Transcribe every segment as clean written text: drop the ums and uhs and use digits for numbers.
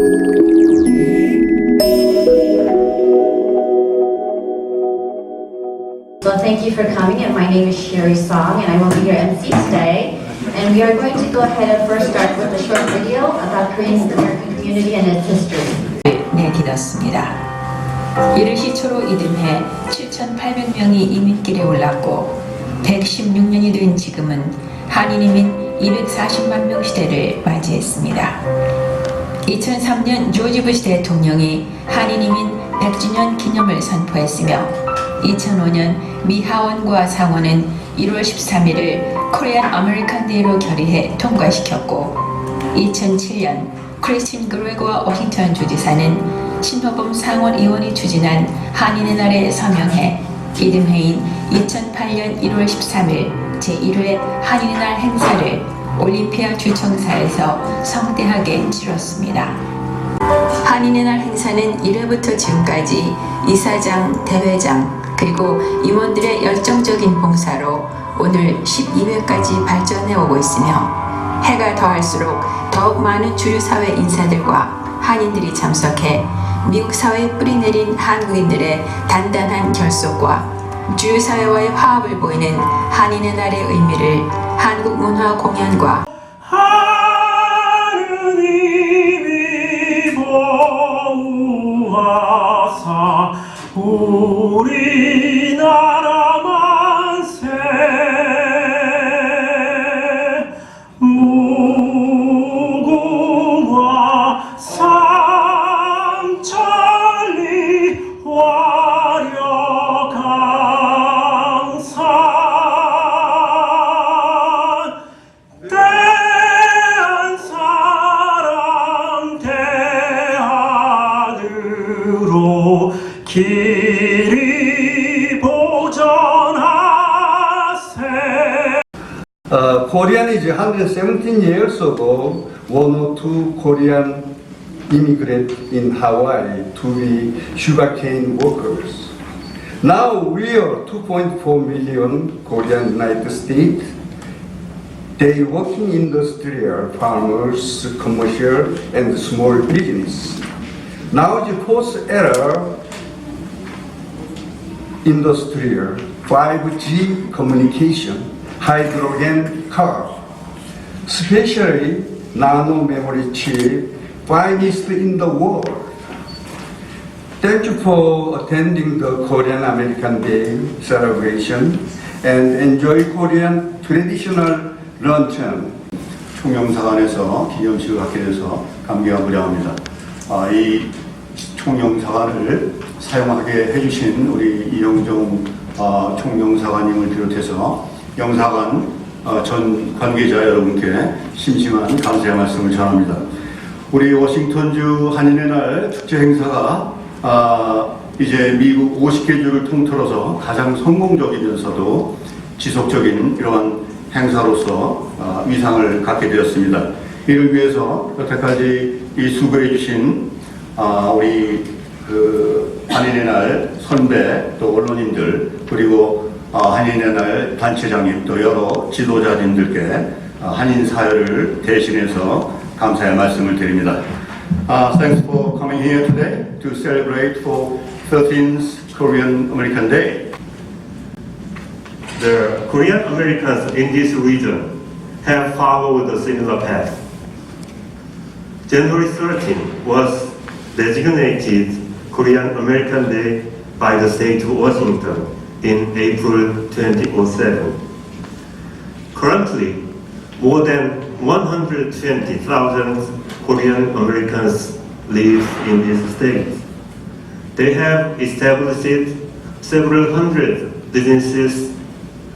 Well, thank you for coming, and my name is Sherry Song, and I will be your MC today. And we are going to go ahead and first start with a short video about Korean American community and its history. 내딛었습니다. 이를 시초로 이듬해 7,800명이 이민길에 올랐고 116년이 된 지금은 한인이민 240만 명 시대를 맞이했습니다. 2003년 조지 부시 대통령이 한인이민 100주년 기념을 선포했으며 2005년 미 하원과 상원은 1월 13일을 코리안 아메리칸 데이로 결의해 통과시켰고 2007년 크리스틴 그레고와 워싱턴주 지사는 신호범 상원의원이 추진한 한인의 날에 서명해 이듬해인 2008년 1월 13일 제1회 한인의 날 행사를 올림피아 주청사에서 성대하게 치렀습니다. 한인의 날 행사는 1회부터 지금까지 이사장, 대회장, 그리고 임원들의 열정적인 봉사로 오늘 12회까지 발전해 오고 있으며 해가 더할수록 더욱 많은 주류사회 인사들과 한인들이 참석해 미국 사회에 뿌리내린 한국인들의 단단한 결속과 주류사회와의 화합을 보이는 한인의 날의 의미를 한국 문화 공연과 하느님이 보호하사 우리나라 만세 무궁화 삼천리 화려 강산 대한 사람 대안으로 길이 보전하세. Korean is 117 years ago, 102 Korean immigrants in Hawaii to be sugarcane workers. Now we are 2.4 million Korean United States. They working industrial, farmers, commercial, and small business. Now the fourth era, industrial, 5G communication, hydrogen car, especially nano memory chip, finest in the world. Thank you for attending the Korean American Day celebration and enjoy Korean traditional luncheon. 총영사관에서 기념식을 갖게 돼서 감개하고자 합니다. 이 총영사관을 사용하게 해주신 우리 이영종 총영사관님을 비롯해서 영사관 전 관계자 여러분께 심심한 감사의 말씀을 전합니다. 우리 워싱턴주 한인의 날 축제 행사가 이제 미국 50개 주를 통틀어서 가장 성공적이면서도 지속적인 이러한 행사로서 위상을 갖게 되었습니다. 이를 위해서 여태까지 이 수고해 주신 우리 한인의 날 선배 또 언론인들 그리고 한인의 날 단체장님 또 여러 지도자님들께 한인 사회를 대신해서 감사의 말씀을 드립니다. Thanks for coming here today to celebrate for 13th Korean American Day. The Korean Americans in this region have followed a similar path. January 13 was designated Korean American Day by the state of Washington in April 2007. Currently, more than 120,000 Korean Americans live in this state. They have established several hundred businesses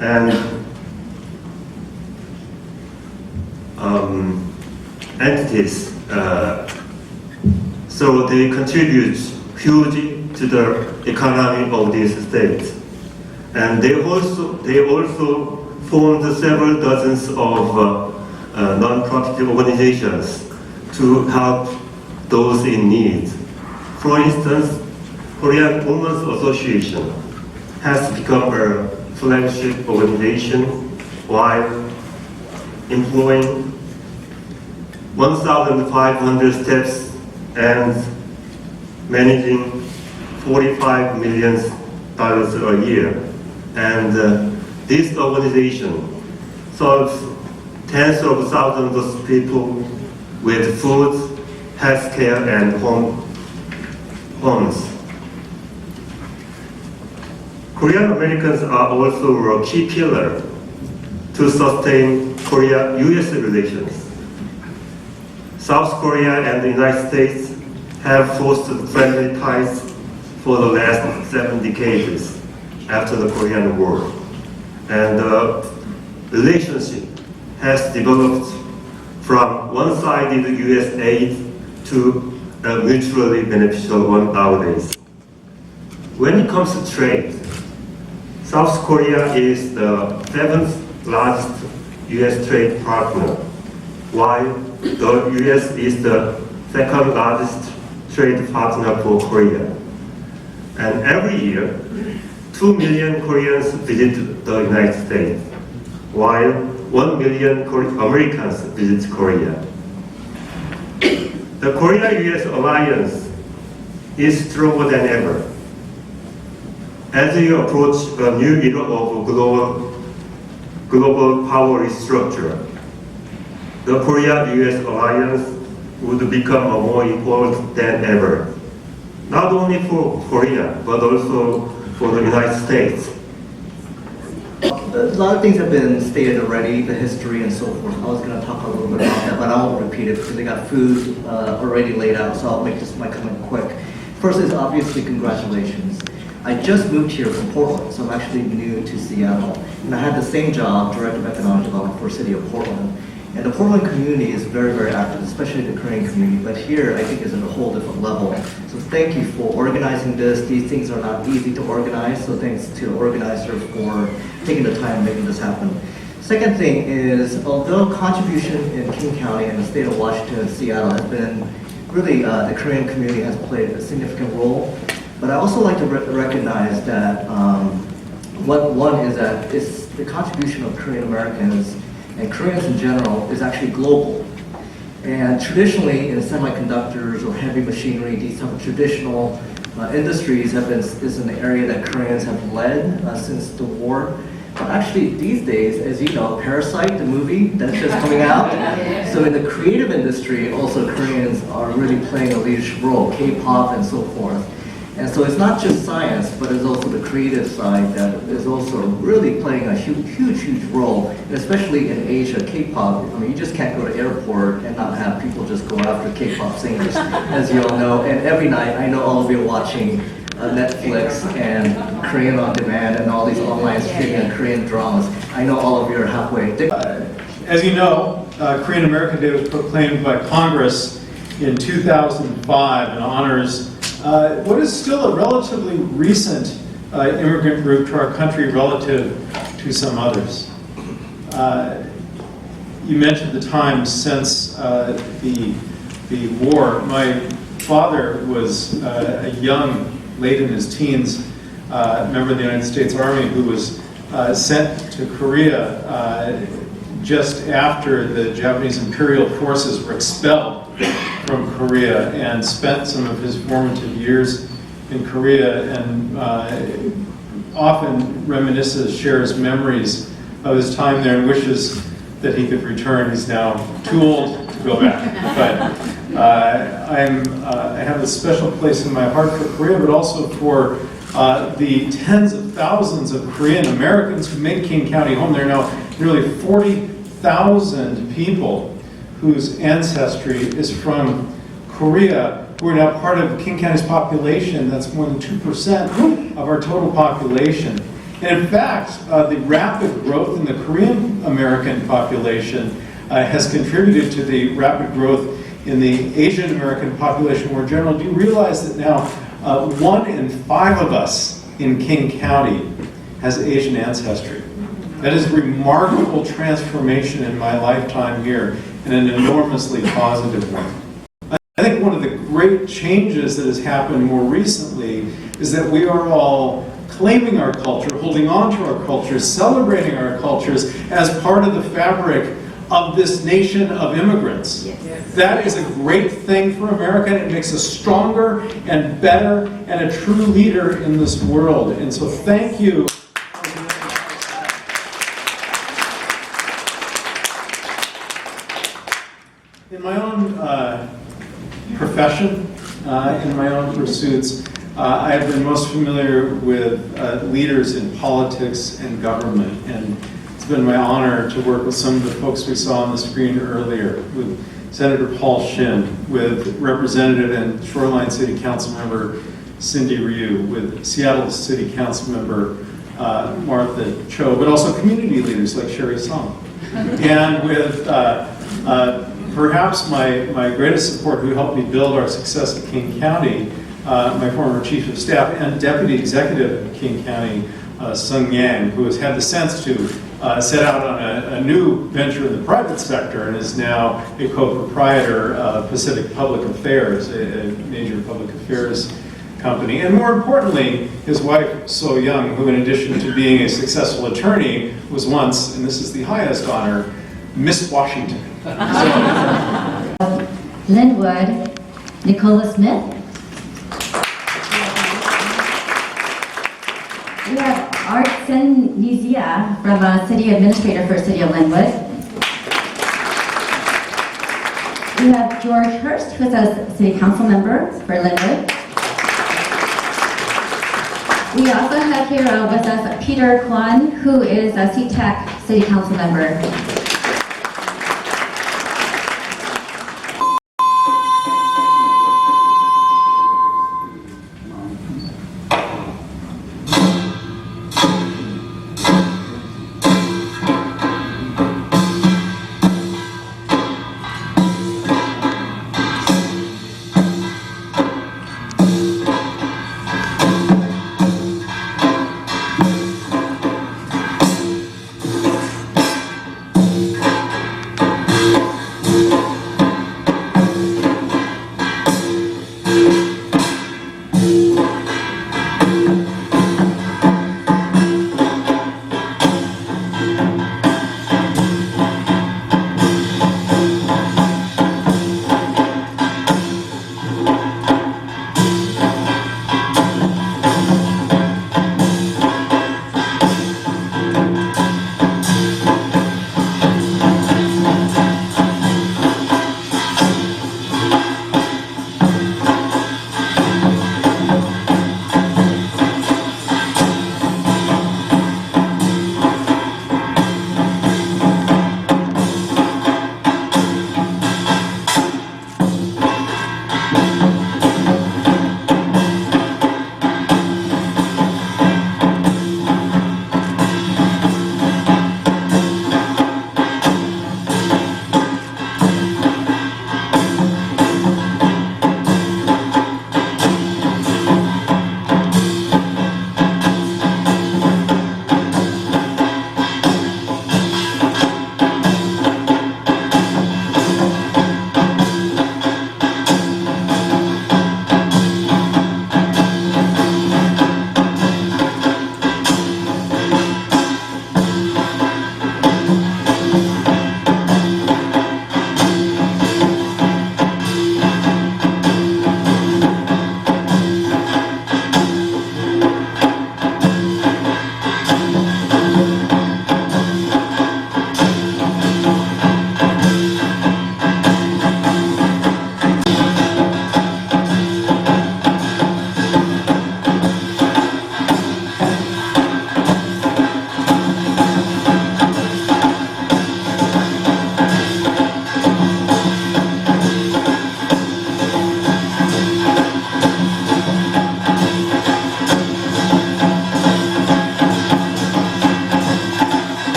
and entities, so they contribute hugely to the economy of this state. And they also formed several dozens of non-profit organizations to help those in need. For instance, Korean Women's Association has become a flagship organization while employing 1,500 staffs and managing $45 million a year. And this organization serves tens of thousands of people with food, healthcare, and homes. Korean Americans are also a key pillar to sustain Korea-US relations. South Korea and the United States have fostered friendly ties for the last 7 decades after the Korean War. And the relationship has developed from one-sided US aid to a mutually beneficial one nowadays. When it comes to trade, South Korea is the 7th largest US trade partner, while the US is the 2nd largest trade partner for Korea. And every year, 2 million Koreans visit the United States, while 1 million Americans visit Korea. The Korea-US alliance is stronger than ever. As we approach a new era of global power restructure, the Korea-US alliance would become more important than ever, not only for Korea, but also for the United States. A lot of things have been stated already, the history and so forth. I was going to talk a little bit about that, but I won't repeat it because they got food already laid out, so I'll make my comment quick. First is obviously congratulations. I just moved here from Portland, so I'm actually new to Seattle. And I had the same job, Director of Economic Development for the City of Portland. And the Portland community is very, very active, especially the Korean community. But here, I think, is at a whole different level. So thank you for organizing this. These things are not easy to organize, so thanks to organizers for taking the time and making this happen. Second thing is, although contribution in King County and the state of Washington and Seattle has been really, the Korean community has played a significant role. But I also like to recognize that one is that it's the contribution of Korean Americans and Koreans in general is actually global. And traditionally in semiconductors or heavy machinery, these type of traditional industries is an area that Koreans have led since the war. But actually these days, as you know, Parasite, the movie that's just coming out. So in the creative industry, also Koreans are really playing a leadership role, K-pop and so forth. And so it's not just science, but it's also the creative side that is also really playing a huge role, and especially in Asia, K-pop. I mean, you just can't go to airport and not have people just go after K-pop singers, as you all know. And every night, I know all of you are watching Netflix and Korean on demand and all these online streaming and Korean dramas. I know all of you are halfway. As you know, Korean American Day was proclaimed by Congress in 2005 and honors what is still a relatively recent immigrant group to our country relative to some others. You mentioned the time since the war. My father was a young, late in his teens, member of the United States Army who was sent to Korea just after the Japanese imperial forces were expelled from Korea, and spent some of his formative years in Korea, and often reminisces, shares memories of his time there, and wishes that he could return. He's now too old to go back. But I have a special place in my heart for Korea, but also for the tens of thousands of Korean Americans who make King County home. There are now nearly 40,000 people whose ancestry is from Korea, who are now part of King County's population. That's more than 2% of our total population. And in fact, the rapid growth in the Korean American population has contributed to the rapid growth in the Asian American population more generally. Do you realize that now 1 in 5 of us in King County has Asian ancestry? That is a remarkable transformation in my lifetime here, and an enormously positive one. I think one of the great changes that has happened more recently is that we are all claiming our culture, holding on to our cultures, celebrating our cultures as part of the fabric of this nation of immigrants. That is a great thing for America, and it makes us stronger and better and a true leader in this world. And so thank you. In my own profession, in my own pursuits, I have been most familiar with leaders in politics and government, and it's been my honor to work with some of the folks we saw on the screen earlier, with Senator Paul Shin, with Representative and Shoreline City Council Member Cindy Ryu, with Seattle City Council Member Martha Cho, but also community leaders like Sherry Song, and with perhaps my greatest support, who helped me build our success at King County, my former Chief of Staff and Deputy Executive at King County, Sung Yang, who has had the sense to set out on a new venture in the private sector and is now a co-proprietor of Pacific Public Affairs, a major public affairs company. And more importantly, his wife, So Young, who in addition to being a successful attorney, was once, and this is the highest honor, Miss Washington. Linwood, Nicola Smith. We have Art Sen-Nizia from City Administrator for City of Linwood. We have George Hurst, who is a City Council member for Linwood. We also have here with us Peter Kwan, who is a SeaTac City Council member.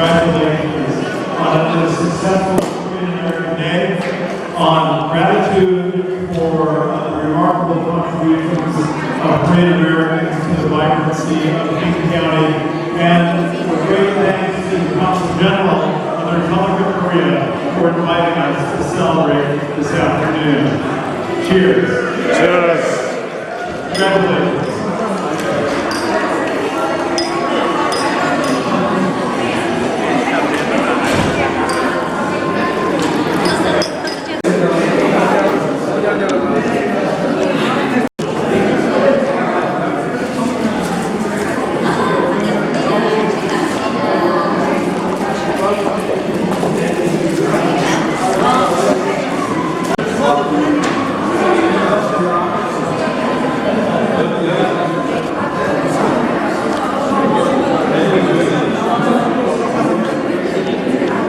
congratulations on a successful Korean American Day, on gratitude for the remarkable contributions of Korean Americans to the vibrancy of King County, and with great thanks to the Consul General of the Republic of Korea for inviting us to celebrate this afternoon. Cheers. Cheers. Congratulations.